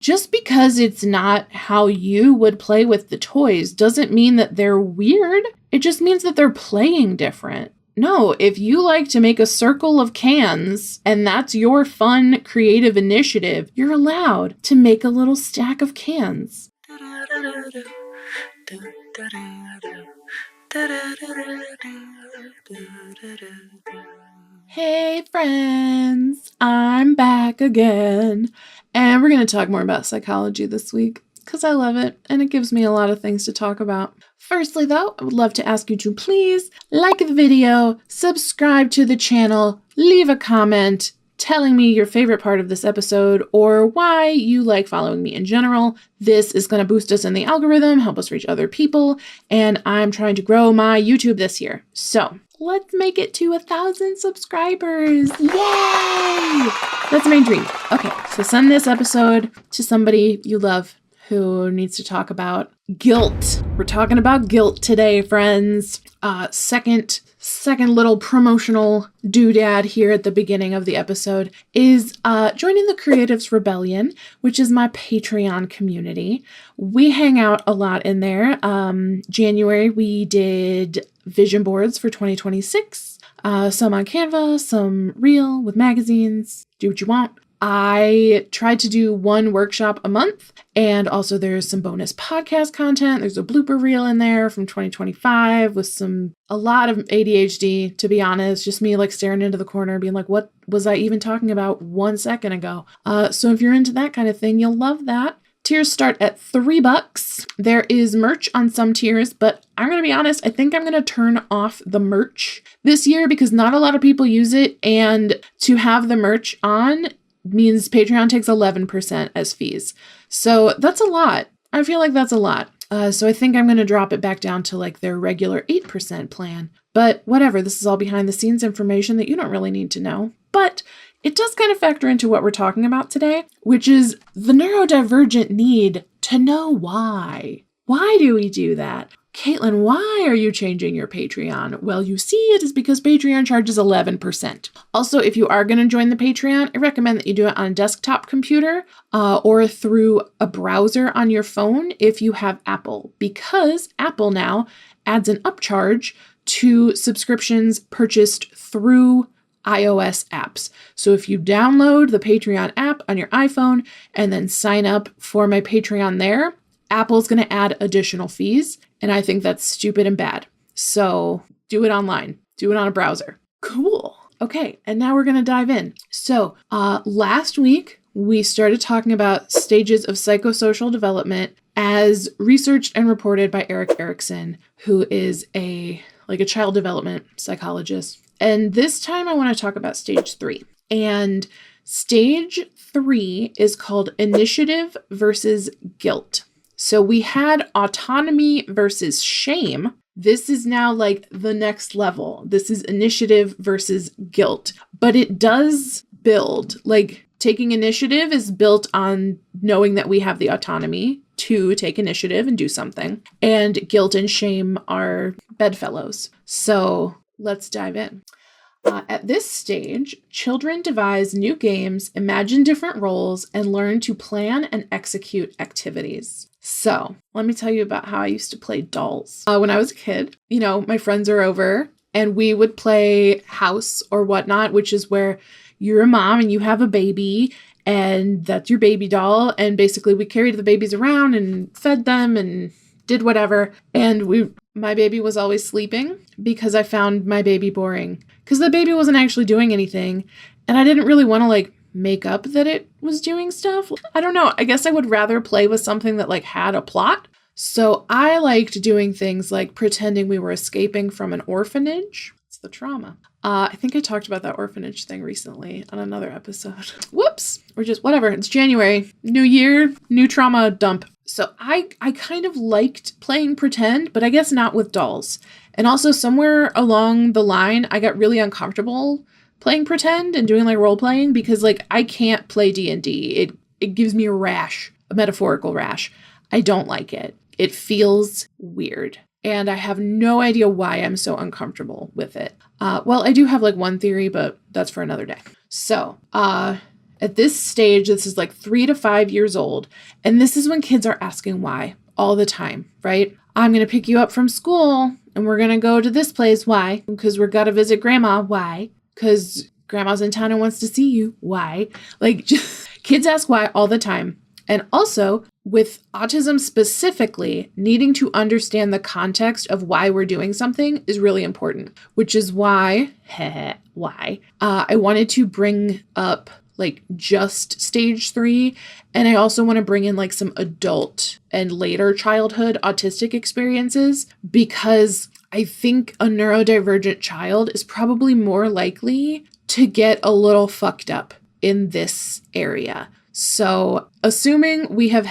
Just because it's not how you would play with the toys doesn't mean that they're weird. It just means that they're playing different. No, if you like to make a circle of cans and that's your fun, creative initiative, you're allowed to make a little stack of cans. Hey friends, I'm back again, and we're going to talk more about psychology this week because I love it and it gives me a lot of things to talk about. Firstly though, I would love to ask you to please like the video, subscribe to the channel, leave a comment telling me your favorite part of this episode or why you like following me in general. This is going to boost us in the algorithm, help us reach other people, and I'm trying to grow my YouTube this year. So let's make it to 1,000 subscribers. Yay! That's my dream. Okay, so send this episode to somebody you love who needs to talk about guilt. We're talking about guilt today, friends. Second little promotional doodad here at the beginning of the episode is joining the Creatives Rebellion, which is my Patreon community. We hang out a lot in there. January, we did vision boards for 2026, some on Canva, some real with magazines, do what you want. I tried to do one workshop a month, and also there's some bonus podcast content. There's a blooper reel in there from 2025 with a lot of ADHD, to be honest, just me like staring into the corner being like, what was I even talking about 1 second ago? So if you're into that kind of thing, you'll love that. Tiers start at $3. There is merch on some tiers, but I'm going to be honest, I think I'm going to turn off the merch this year because not a lot of people use it, and to have the merch on means Patreon takes 11% as fees. So that's a lot. I feel like that's a lot. So I think I'm going to drop it back down to like their regular 8% plan. But whatever, this is all behind the scenes information that you don't really need to know. But it does kind of factor into what we're talking about today, which is the neurodivergent need to know why. Why do we do that? Caitlin, why are you changing your Patreon? Well, you see, it is because Patreon charges 11%. Also, if you are going to join the Patreon, I recommend that you do it on a desktop computer or through a browser on your phone if you have Apple, because Apple now adds an upcharge to subscriptions purchased through iOS apps. So if you download the Patreon app on your iPhone and then sign up for my Patreon there, Apple's going to add additional fees, and I think that's stupid and bad. So do it online. Do it on a browser. Cool. Okay, and now we're going to dive in. So last week, we started talking about stages of psychosocial development as researched and reported by Erik Erikson, who is a child development psychologist. And this time I want to talk about stage 3. And stage 3 is called initiative versus guilt. So we had autonomy versus shame. This is now like the next level. This is initiative versus guilt. But it does build, like taking initiative is built on knowing that we have the autonomy to take initiative and do something. And guilt and shame are bedfellows. So let's dive in. At this stage, children devise new games, imagine different roles, and learn to plan and execute activities. So let me tell you about how I used to play dolls. When I was a kid, my friends are over and we would play house or whatnot, which is where you're a mom and you have a baby and that's your baby doll. And basically we carried the babies around and fed them and did whatever. And my baby was always sleeping because I found my baby boring because the baby wasn't actually doing anything. And I didn't really want to make up that it was doing stuff. I don't know. I guess I would rather play with something that had a plot. So I liked doing things like pretending we were escaping from an orphanage. It's the trauma. I think I talked about that orphanage thing recently on another episode. Whoops. Or just whatever. It's January. New year, new trauma dump. So I kind of liked playing pretend, but I guess not with dolls. And also somewhere along the line, I got really uncomfortable playing pretend and doing role playing because I can't play D&D. It gives me a rash, a metaphorical rash. I don't like it. It feels weird. And I have no idea why I'm so uncomfortable with it. Well, I do have one theory, but that's for another day. So, At this stage, this is like 3 to 5 years old. And this is when kids are asking why all the time, right? I'm going to pick you up from school and we're going to go to this place. Why? Because we're going to visit grandma. Why? Because grandma's in town and wants to see you. Why? Like kids ask why all the time. And also with autism specifically, needing to understand the context of why we're doing something is really important, which is why I wanted to bring up like just stage 3. And I also want to bring in like some adult and later childhood autistic experiences, because I think a neurodivergent child is probably more likely to get a little fucked up in this area. So assuming we have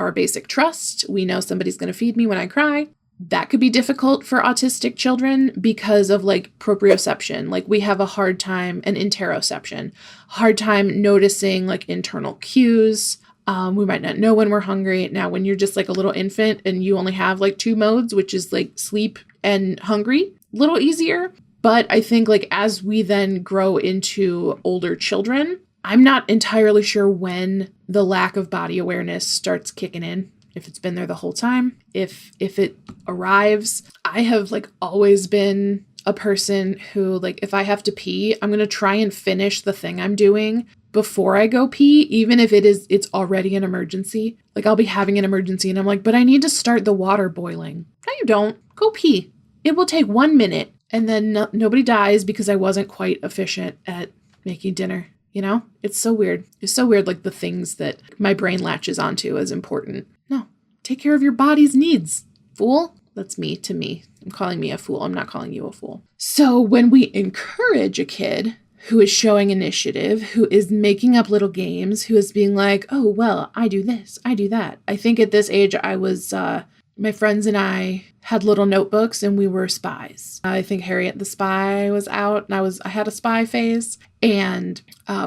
our basic trust, we know somebody's going to feed me when I cry. That could be difficult for autistic children because of like proprioception. Like we have a hard time, and interoception, hard time noticing like internal cues. We might not know when we're hungry. Now, when you're just like a little infant and you only have like 2 modes, which is like sleep and hungry, a little easier. But I think like as we then grow into older children, I'm not entirely sure when the lack of body awareness starts kicking in. If it's been there the whole time, if it arrives. I have like always been a person who like, if I have to pee, I'm going to try and finish the thing I'm doing before I go pee, even if it's already an emergency. Like I'll be having an emergency and I'm like, but I need to start the water boiling. No, you don't. Go pee. It will take 1 minute and then nobody dies because I wasn't quite efficient at making dinner. You know, it's so weird. It's so weird, like the things that my brain latches onto as important. No, take care of your body's needs, fool. That's me to me. I'm calling me a fool. I'm not calling you a fool. So when we encourage a kid who is showing initiative, who is making up little games, who is being like, oh, well, I do this, I do that. I think at this age I was, my friends and I had little notebooks and we were spies. I think Harriet the Spy was out and I had a spy phase, and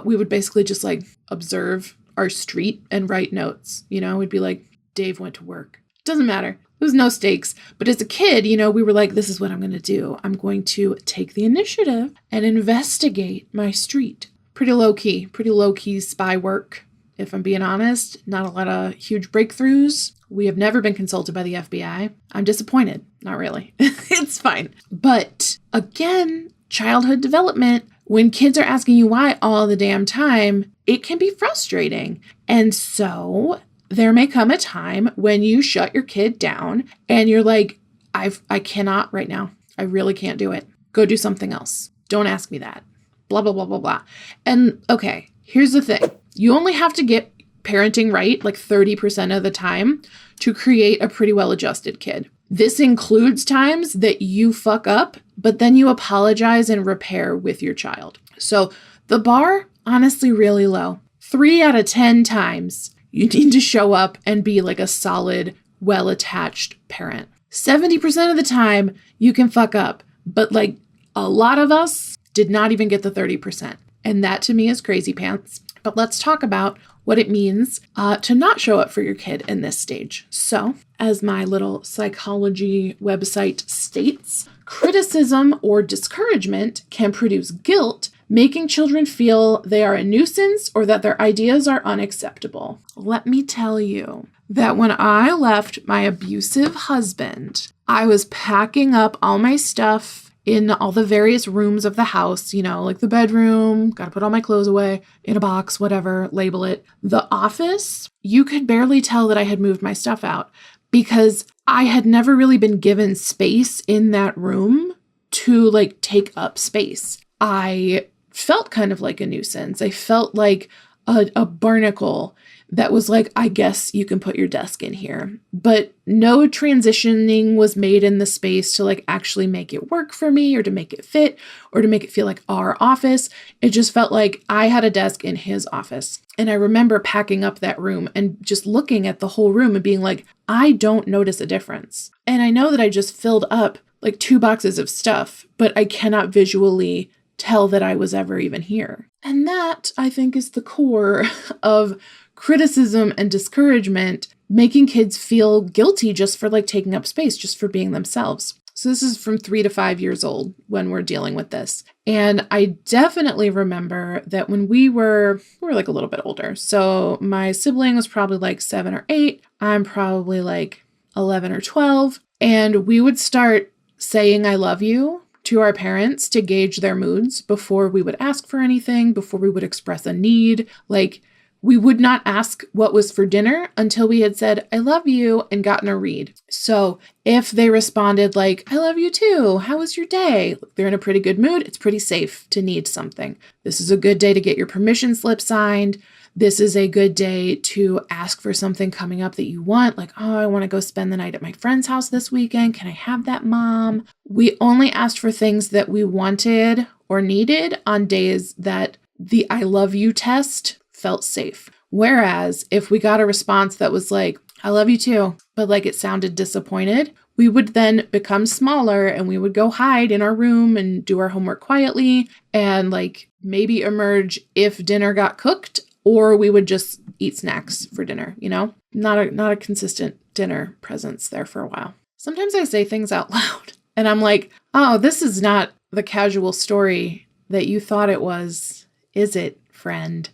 we would basically just like observe our street and write notes. You know, we'd be like, Dave went to work. Doesn't matter. It was no stakes. But as a kid, you know, we were like, this is what I'm going to do. I'm going to take the initiative and investigate my street. Pretty low key spy work. If I'm being honest, not a lot of huge breakthroughs. We have never been consulted by the FBI. I'm disappointed. Not really. It's fine. But again, childhood development, when kids are asking you why all the damn time, it can be frustrating. And so there may come a time when you shut your kid down and you're like, I cannot right now. I really can't do it. Go do something else. Don't ask me that. Blah, blah, blah, blah, blah. And okay, here's the thing. You only have to get parenting right like 30% of the time to create a pretty well-adjusted kid. This includes times that you fuck up, but then you apologize and repair with your child. So the bar, honestly, really low. 3 out of 10 times you need to show up and be like a solid, well-attached parent. 70% of the time you can fuck up, but like a lot of us did not even get the 30%. And that to me is crazy pants. But let's talk about what it means to not show up for your kid in this stage. So, as my little psychology website states, criticism or discouragement can produce guilt, making children feel they are a nuisance or that their ideas are unacceptable. Let me tell you that when I left my abusive husband, I was packing up all my stuff in all the various rooms of the house, you know, like the bedroom, got to put all my clothes away in a box, whatever, label it. The office, you could barely tell that I had moved my stuff out because I had never really been given space in that room to like take up space. I felt kind of like a nuisance. I felt like a barnacle that was like, I guess you can put your desk in here. But no transitioning was made in the space to like actually make it work for me or to make it fit or to make it feel like our office. It just felt like I had a desk in his office. And I remember packing up that room and just looking at the whole room and being like, I don't notice a difference. And I know that I just filled up like 2 boxes of stuff, but I cannot visually tell that I was ever even here. And that, I think, is the core of criticism and discouragement, making kids feel guilty just for like taking up space, just for being themselves. So this is from 3 to 5 years old when we're dealing with this. And I definitely remember that when we were like a little bit older. So my sibling was probably like 7 or 8. I'm probably like 11 or 12. And we would start saying I love you to our parents to gauge their moods before we would ask for anything, before we would express a need. Like, we would not ask what was for dinner until we had said, I love you, and gotten a read. So if they responded like, I love you too, how was your day? They're in a pretty good mood. It's pretty safe to need something. This is a good day to get your permission slip signed. This is a good day to ask for something coming up that you want. Like, oh, I want to go spend the night at my friend's house this weekend. Can I have that, Mom? We only asked for things that we wanted or needed on days that the I love you test felt safe. Whereas if we got a response that was like, I love you too, but like it sounded disappointed, we would then become smaller and we would go hide in our room and do our homework quietly and like maybe emerge if dinner got cooked, or we would just eat snacks for dinner, you know? Not a consistent dinner presence there for a while. Sometimes I say things out loud and I'm like, oh, this is not the casual story that you thought it was, is it, friend?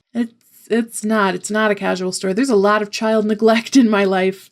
It's not a casual story. There's a lot of child neglect in my life,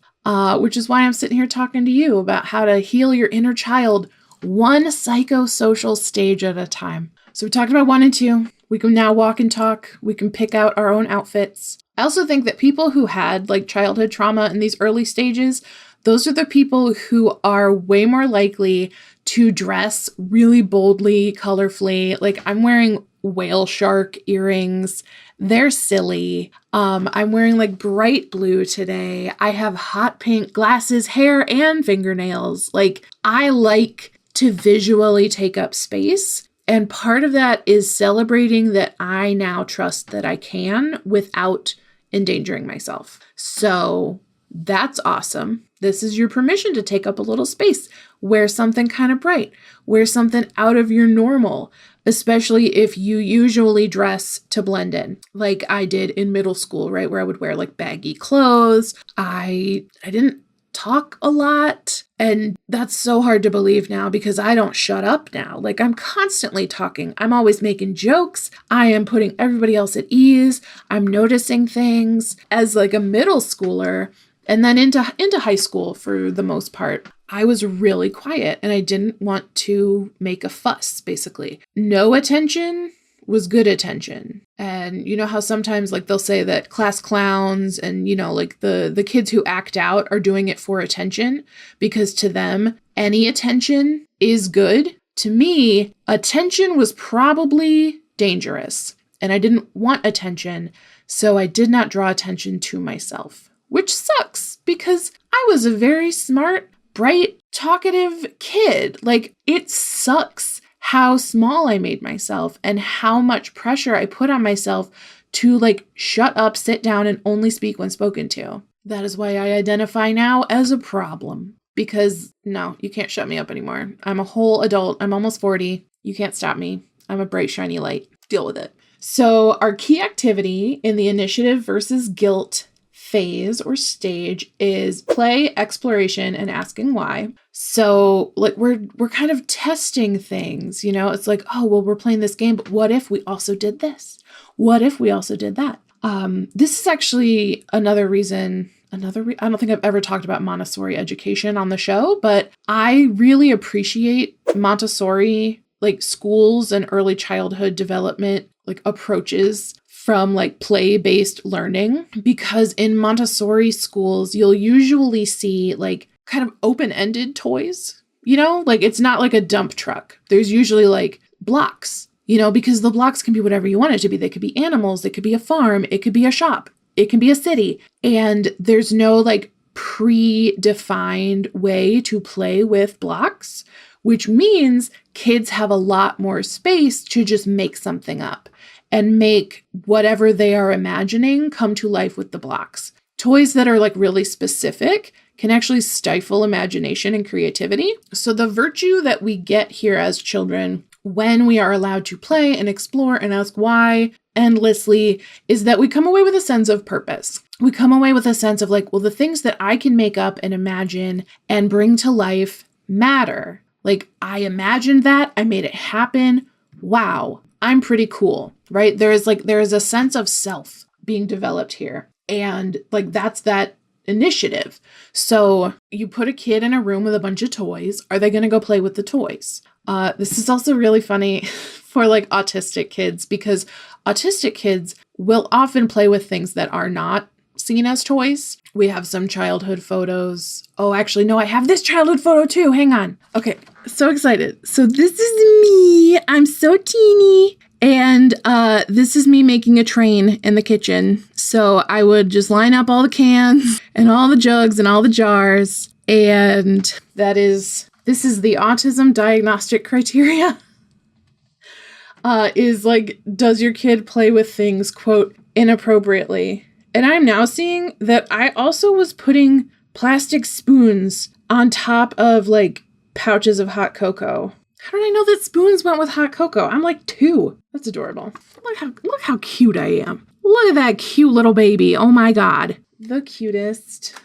which is why I'm sitting here talking to you about how to heal your inner child one psychosocial stage at a time. So we talked about 1 and 2. We can now walk and talk. We can pick out our own outfits. I also think that people who had like childhood trauma in these early stages, those are the people who are way more likely to dress really boldly, colorfully. Like I'm wearing whale shark earrings. They're silly. I'm wearing like bright blue today. I have hot pink glasses, hair, and fingernails. Like I like to visually take up space. And part of that is celebrating that I now trust that I can without endangering myself. So that's awesome. This is your permission to take up a little space. Wear something kind of bright. Wear something out of your normal, especially if you usually dress to blend in, like I did in middle school, right? Where I would wear like baggy clothes. I didn't talk a lot. And that's so hard to believe now because I don't shut up now. Like I'm constantly talking. I'm always making jokes. I am putting everybody else at ease. I'm noticing things. As like a middle schooler and then into high school for the most part, I was really quiet and I didn't want to make a fuss, basically. No attention was good attention. And you know how sometimes like they'll say that class clowns and, you know, like the kids who act out are doing it for attention because to them, any attention is good. To me, attention was probably dangerous and I didn't want attention. So I did not draw attention to myself, which sucks because I was a very smart, bright, talkative kid. Like it sucks how small I made myself and how much pressure I put on myself to like shut up, sit down, and only speak when spoken to. That is why I identify now as a problem because no, you can't shut me up anymore. I'm a whole adult. I'm almost 40. You can't stop me. I'm a bright, shiny light. Deal with it. So our key activity in the initiative versus guilt phase or stage is play, exploration, and asking why. So like we're kind of testing things, you know, it's like, oh, well, we're playing this game, but what if we also did this? What if we also did that? This is actually another reason, I don't think I've ever talked about Montessori education on the show, but I really appreciate Montessori, like schools and early childhood development, like approaches from like play-based learning, because in Montessori schools, you'll usually see like kind of open-ended toys, you know, like it's not like a dump truck. There's usually like blocks, you know, because the blocks can be whatever you want it to be. They could be animals. It could be a farm. It could be a shop. It can be a city. And there's no like predefined way to play with blocks, which means kids have a lot more space to just make something up and make whatever they are imagining come to life with the blocks. Toys that are like really specific can actually stifle imagination and creativity. So the virtue that we get here as children when we are allowed to play and explore and ask why endlessly is that we come away with a sense of purpose. We come away with a sense of like, well, the things that I can make up and imagine and bring to life matter. Like, I imagined that, I made it happen. Wow, I'm pretty cool, right? There is a sense of self being developed here. And like, that's that initiative. So you put a kid in a room with a bunch of toys. Are they going to go play with the toys? This is also really funny for like autistic kids, because autistic kids will often play with things that are not seen as toys. We have some childhood photos. Oh, actually, no, I have this childhood photo too. Hang on. Okay, so excited. So this is me. I'm so teeny. And this is me making a train in the kitchen. So I would just line up all the cans and all the jugs and all the jars. And this is the autism diagnostic criteria. Is like, does your kid play with things, quote, inappropriately? And I'm now seeing that I also was putting plastic spoons on top of like pouches of hot cocoa. How did I know that spoons went with hot cocoa? I'm like 2. That's adorable. Look how cute I am. Look at that cute little baby. Oh my God. The cutest.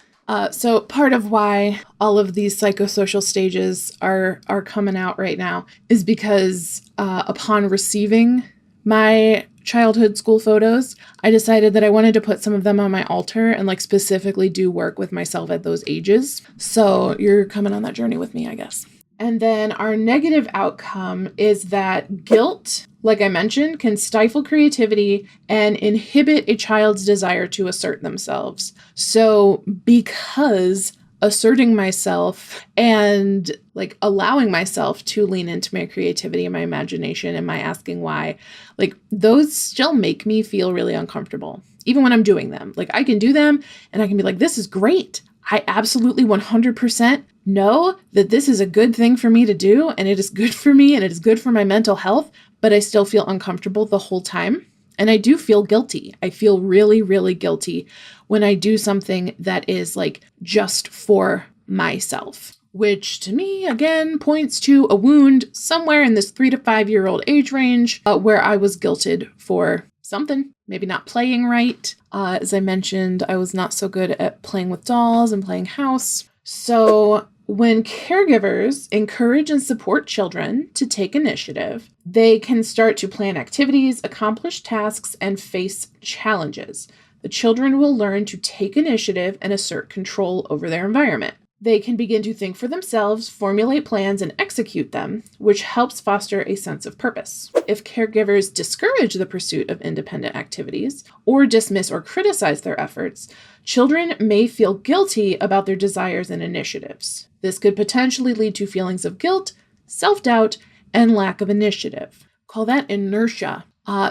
So part of why all of these psychosocial stages are coming out right now is because upon receiving my childhood school photos, I decided that I wanted to put some of them on my altar and like specifically do work with myself at those ages. So you're coming on that journey with me, I guess. And then our negative outcome is that guilt, like I mentioned, can stifle creativity and inhibit a child's desire to assert themselves. So because asserting myself and like allowing myself to lean into my creativity and my imagination and my asking why, like those still make me feel really uncomfortable, even when I'm doing them. Like I can do them and I can be like, this is great. I absolutely 100% know that this is a good thing for me to do, and it is good for me and it is good for my mental health, but I still feel uncomfortable the whole time. And I do feel guilty. I feel really, really guilty when I do something that is like just for myself, which to me, again, points to a wound somewhere in this 3 to 5 year old age range where I was guilted for something, maybe not playing right. As I mentioned, I was not so good at playing with dolls and playing house. So when caregivers encourage and support children to take initiative, they can start to plan activities, accomplish tasks, and face challenges. The children will learn to take initiative and assert control over their environment. They can begin to think for themselves, formulate plans, and execute them, which helps foster a sense of purpose. If caregivers discourage the pursuit of independent activities or dismiss or criticize their efforts, children may feel guilty about their desires and initiatives. This could potentially lead to feelings of guilt, self-doubt, and lack of initiative. Call that inertia.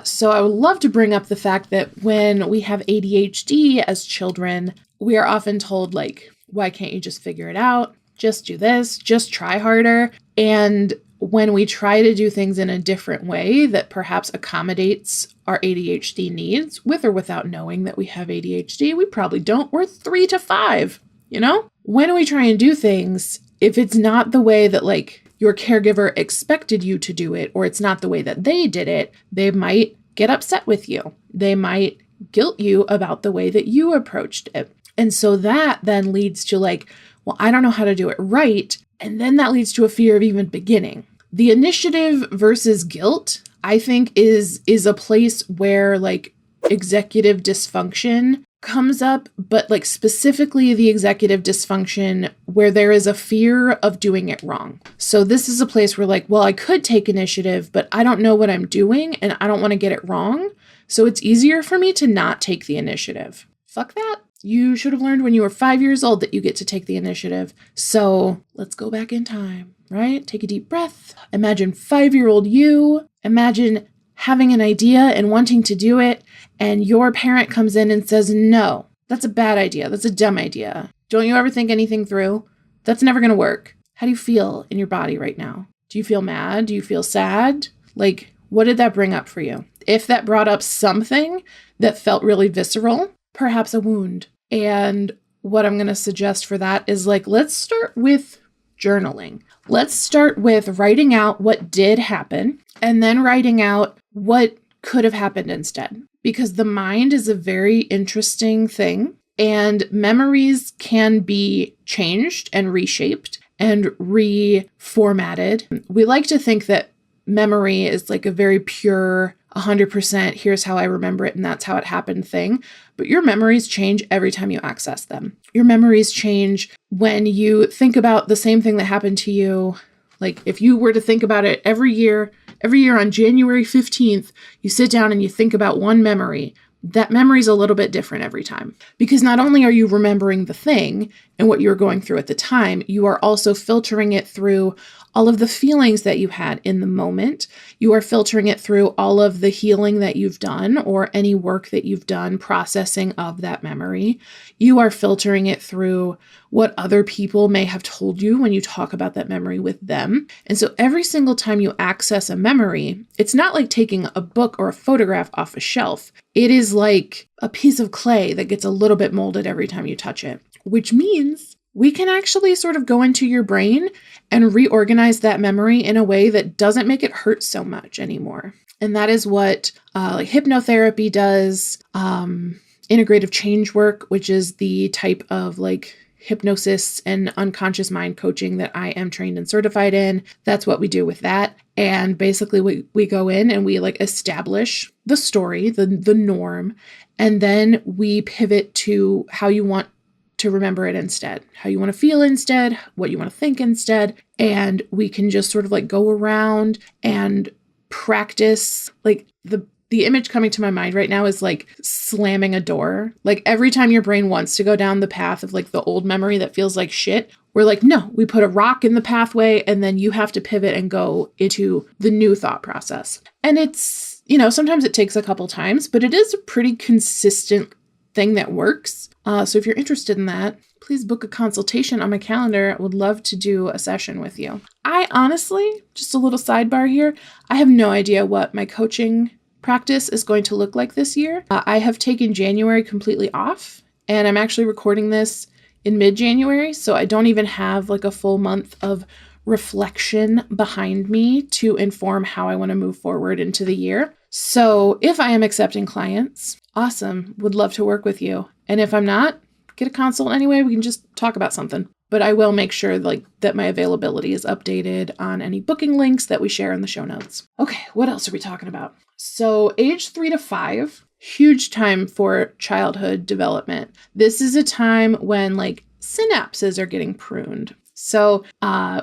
So I would love to bring up the fact that when we have ADHD as children, we are often told like, why can't you just figure it out? Just do this, just try harder. And when we try to do things in a different way that perhaps accommodates our ADHD needs, with or without knowing that we have ADHD, we probably don't. We're 3 to 5, you know? When we try and do things, if it's not the way that like your caregiver expected you to do it, or it's not the way that they did it, they might get upset with you. They might guilt you about the way that you approached it. And so that then leads to like, well, I don't know how to do it right. And then that leads to a fear of even beginning. The initiative versus guilt, I think, is a place where like executive dysfunction comes up, but like specifically the executive dysfunction where there is a fear of doing it wrong. So this is a place where like, well, I could take initiative, but I don't know what I'm doing and I don't want to get it wrong. So it's easier for me to not take the initiative. Fuck that. You should have learned when you were 5 years old that you get to take the initiative. So let's go back in time, right? Take a deep breath. Imagine 5-year-old you. Imagine having an idea and wanting to do it. And your parent comes in and says, no, that's a bad idea. That's a dumb idea. Don't you ever think anything through? That's never going to work. How do you feel in your body right now? Do you feel mad? Do you feel sad? Like, what did that bring up for you? If that brought up something that felt really visceral, perhaps a wound. And what I'm going to suggest for that is like, let's start with journaling. Let's start with writing out what did happen and then writing out what could have happened instead. Because the mind is a very interesting thing and memories can be changed and reshaped. and reformatted. We like to think that memory is like a very pure 100%, here's how I remember it and that's how it happened thing. But your memories change every time you access them. Your memories change when you think about the same thing that happened to you. Like if you were to think about it every year on January 15th, you sit down and you think about one memory. That memory is a little bit different every time, because not only are you remembering the thing and what you were going through at the time, you are also filtering it through all of the feelings that you had in the moment. You are filtering it through all of the healing that you've done or any work that you've done processing of that memory. You are filtering it through what other people may have told you when you talk about that memory with them. And so every single time you access a memory, it's not like taking a book or a photograph off a shelf. It is like a piece of clay that gets a little bit molded every time you touch it, which means we can actually sort of go into your brain and reorganize that memory in a way that doesn't make it hurt so much anymore. And that is what like hypnotherapy does, integrative change work, which is the type of like hypnosis and unconscious mind coaching that I am trained and certified in. That's what we do with that. And basically we go in and we like establish the story, the norm, and then we pivot to how you want to remember it instead, how you want to feel instead, what you want to think instead. And we can just sort of like go around and practice. Like the image coming to my mind right now is like slamming a door. Like every time your brain wants to go down the path of like the old memory that feels like shit, we're like, no, we put a rock in the pathway and then you have to pivot and go into the new thought process. And it's, sometimes it takes a couple times, but it is a pretty consistent thing that works. So if you're interested in that, please book a consultation on my calendar. I would love to do a session with you. I honestly, just a little sidebar here, I have no idea what my coaching practice is going to look like this year. I have taken January completely off, and I'm actually recording this in mid-January, so I don't even have like a full month of reflection behind me to inform how I want to move forward into the year. So if I am accepting clients, awesome, would love to work with you. And if I'm not, get a consult anyway, we can just talk about something. But I will make sure that my availability is updated on any booking links that we share in the show notes. Okay, what else are we talking about? So age 3 to 5, huge time for childhood development. This is a time when like synapses are getting pruned. So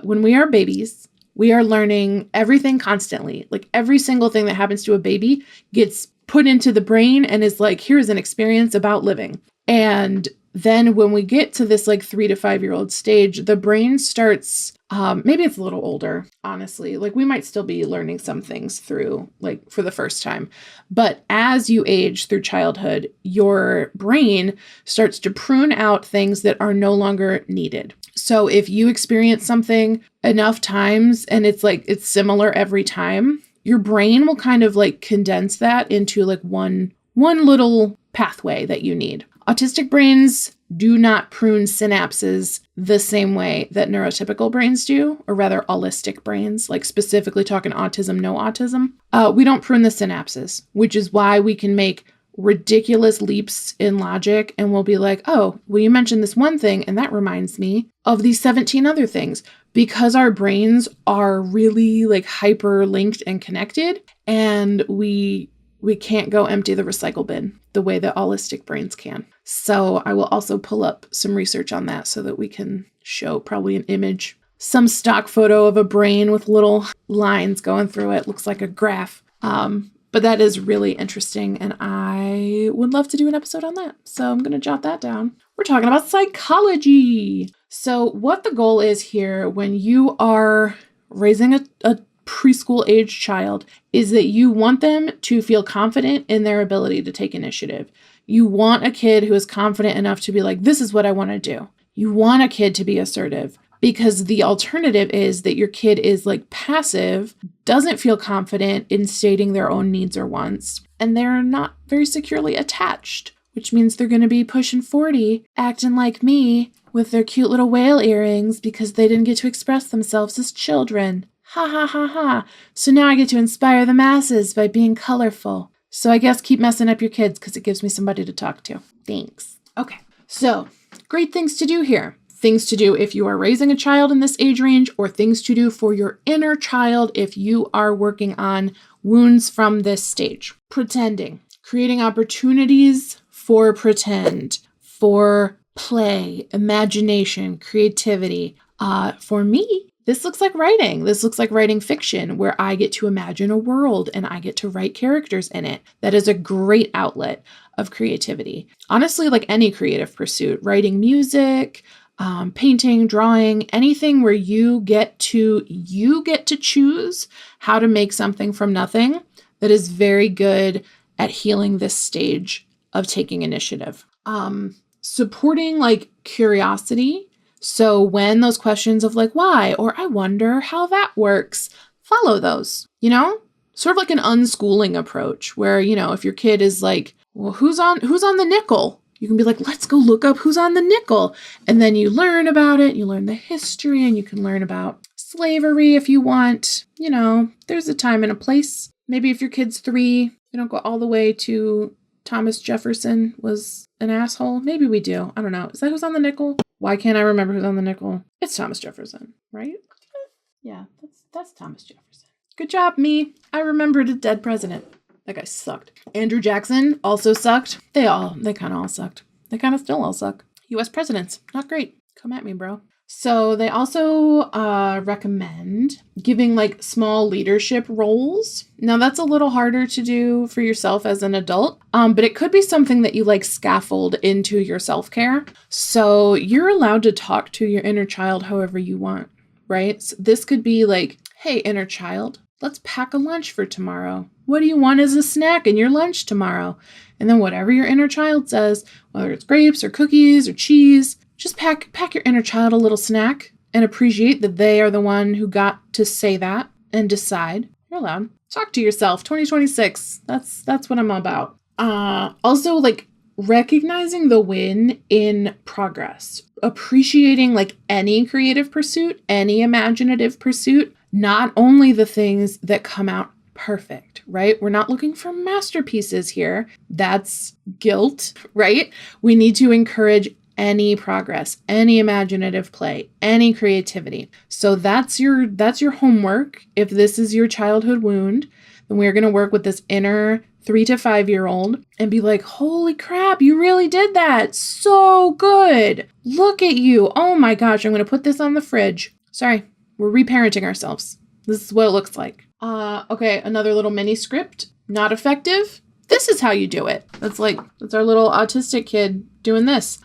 when we are babies, we are learning everything constantly. Like every single thing that happens to a baby gets put into the brain and is like, here's an experience about living. And then when we get to this like 3 to 5-year-old stage, the brain starts, maybe it's a little older, honestly, like we might still be learning some things through like for the first time. But as you age through childhood, your brain starts to prune out things that are no longer needed. So if you experience something enough times and it's similar every time, your brain will kind of like condense that into like one little pathway that you need. Autistic brains do not prune synapses the same way that neurotypical brains do, or rather allistic brains, like specifically talking autism, no autism. We don't prune the synapses, which is why we can make ridiculous leaps in logic and we'll be like, oh, well, you mentioned this one thing and that reminds me of these 17 other things, because our brains are really like hyper linked and connected, and we can't go empty the recycle bin the way that allistic brains can. So I will also pull up some research on that so that we can show probably an image, some stock photo of a brain with little lines going through it. Looks like a graph. But that is really interesting, and I would love to do an episode on that. So I'm going to jot that down. We're talking about psychology. So what the goal is here when you are raising a preschool age child is that you want them to feel confident in their ability to take initiative. You want a kid who is confident enough to be like, this is what I want to do. You want a kid to be assertive, because the alternative is that your kid is like passive, doesn't feel confident in stating their own needs or wants, and they're not very securely attached, which means they're going to be pushing 40, acting like me with their cute little whale earrings because they didn't get to express themselves as children. Ha ha ha ha. So now I get to inspire the masses by being colorful. So I guess keep messing up your kids because it gives me somebody to talk to. Thanks. Okay. So great things to do here. things to do if you are raising a child in this age range, or things to do for your inner child if you are working on wounds from this stage. Pretending, creating opportunities for pretend, for play, imagination, creativity. For me, this looks like writing. This looks like writing fiction where I get to imagine a world and I get to write characters in it. That is a great outlet of creativity. Honestly, like any creative pursuit, writing music, painting, drawing, anything where you get to choose how to make something from nothing, that is very good at healing this stage of taking initiative. Supporting like curiosity. So when those questions of like, why, or I wonder how that works, follow those, sort of like an unschooling approach where, if your kid is like, well, who's on the nickel? You can be like, let's go look up who's on the nickel. And then you learn about it, you learn the history, and you can learn about slavery if you want. There's a time and a place. Maybe if your kid's 3, you don't go all the way to Thomas Jefferson was an asshole. Maybe we do. I don't know. Is that who's on the nickel? Why can't I remember who's on the nickel? It's Thomas Jefferson, right? Yeah, that's Thomas Jefferson. Good job, me. I remembered a dead president. That guy sucked. Andrew Jackson also sucked. They kind of all sucked. They kind of still all suck. U.S. presidents, not great. Come at me, bro. So they also recommend giving like small leadership roles. Now that's a little harder to do for yourself as an adult, but it could be something that you like scaffold into your self-care. So you're allowed to talk to your inner child however you want, right? So this could be like, hey, inner child, let's pack a lunch for tomorrow. What do you want as a snack in your lunch tomorrow? And then whatever your inner child says, whether it's grapes or cookies or cheese, just pack your inner child a little snack and appreciate that they are the one who got to say that and decide. You're allowed. Talk to yourself. 2026. That's what I'm about. Also, like recognizing the win in progress. Appreciating like any creative pursuit, any imaginative pursuit, not only the things that come out perfect, right? We're not looking for masterpieces here. That's guilt, right? We need to encourage any progress, any imaginative play, any creativity. So that's your homework. If this is your childhood wound, then we're going to work with this inner 3 to 5 year old and be like, holy crap, you really did that. So good. Look at you. Oh my gosh, I'm going to put this on the fridge. Sorry, we're reparenting ourselves. This is what it looks like. Okay, another little mini script. Not effective. This is how you do it. That's our little autistic kid doing this.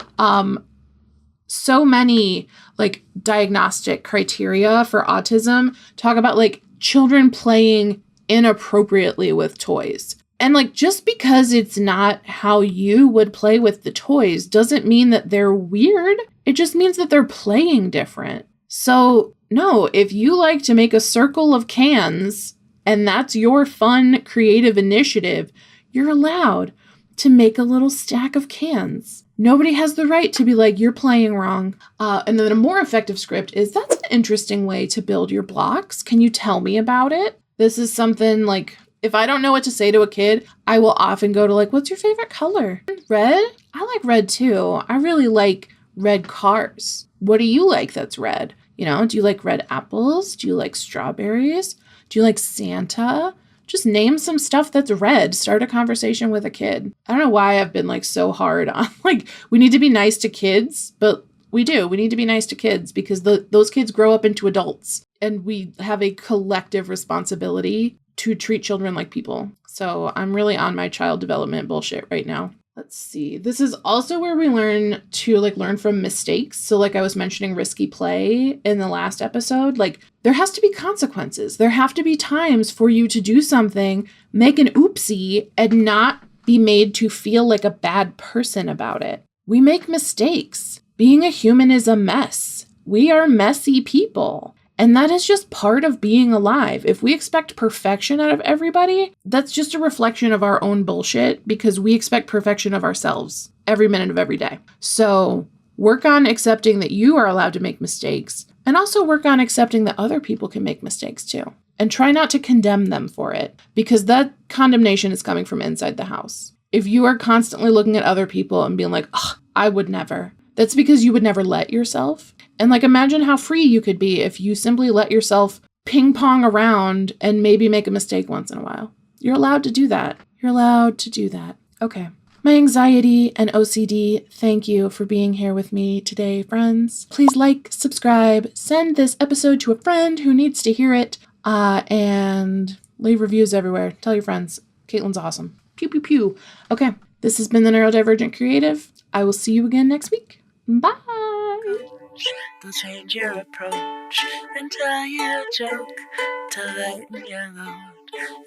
So many like diagnostic criteria for autism talk about like children playing inappropriately with toys. And like, just because it's not how you would play with the toys doesn't mean that they're weird. It just means that they're playing different. So no, if you like to make a circle of cans and that's your fun, creative initiative, you're allowed to make a little stack of cans. Nobody has the right to be like, you're playing wrong. And then a more effective script is, that's an interesting way to build your blocks. Can you tell me about it? This is something like, if I don't know what to say to a kid, I will often go to like, what's your favorite color? Red? I like red too. I really like red cars. What do you like that's red? Do you like red apples? Do you like strawberries? Do you like Santa? Just name some stuff that's red. Start a conversation with a kid. I don't know why I've been like so hard on like, we need to be nice to kids, but we do. We need to be nice to kids because those kids grow up into adults and we have a collective responsibility to treat children like people. So I'm really on my child development bullshit right now. Let's see. This is also where we learn from mistakes. So like I was mentioning risky play in the last episode, like there has to be consequences. There have to be times for you to do something, make an oopsie, and not be made to feel like a bad person about it. We make mistakes. Being a human is a mess. We are messy people. And that is just part of being alive. If we expect perfection out of everybody, that's just a reflection of our own bullshit because we expect perfection of ourselves every minute of every day. So work on accepting that you are allowed to make mistakes and also work on accepting that other people can make mistakes too. And try not to condemn them for it because that condemnation is coming from inside the house. If you are constantly looking at other people and being like, I would never, That's because you would never let yourself. And like, imagine how free you could be if you simply let yourself ping pong around and maybe make a mistake once in a while. You're allowed to do that. You're allowed to do that. Okay. My anxiety and OCD, thank you for being here with me today, friends. Please like, subscribe, send this episode to a friend who needs to hear it, and leave reviews everywhere. Tell your friends. Caitlin's awesome. Pew, pew, pew. Okay, this has been the Neurodivergent Creative. I will see you again next week. Bye. They'll change your approach and tell you a joke to lighten your load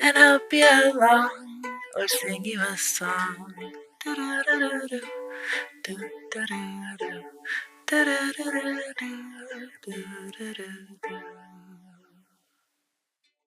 and help you along or sing you a song. Do-do-do-do-do. Do-do-do-do. Do-do-do-do-do. Do-do-do-do.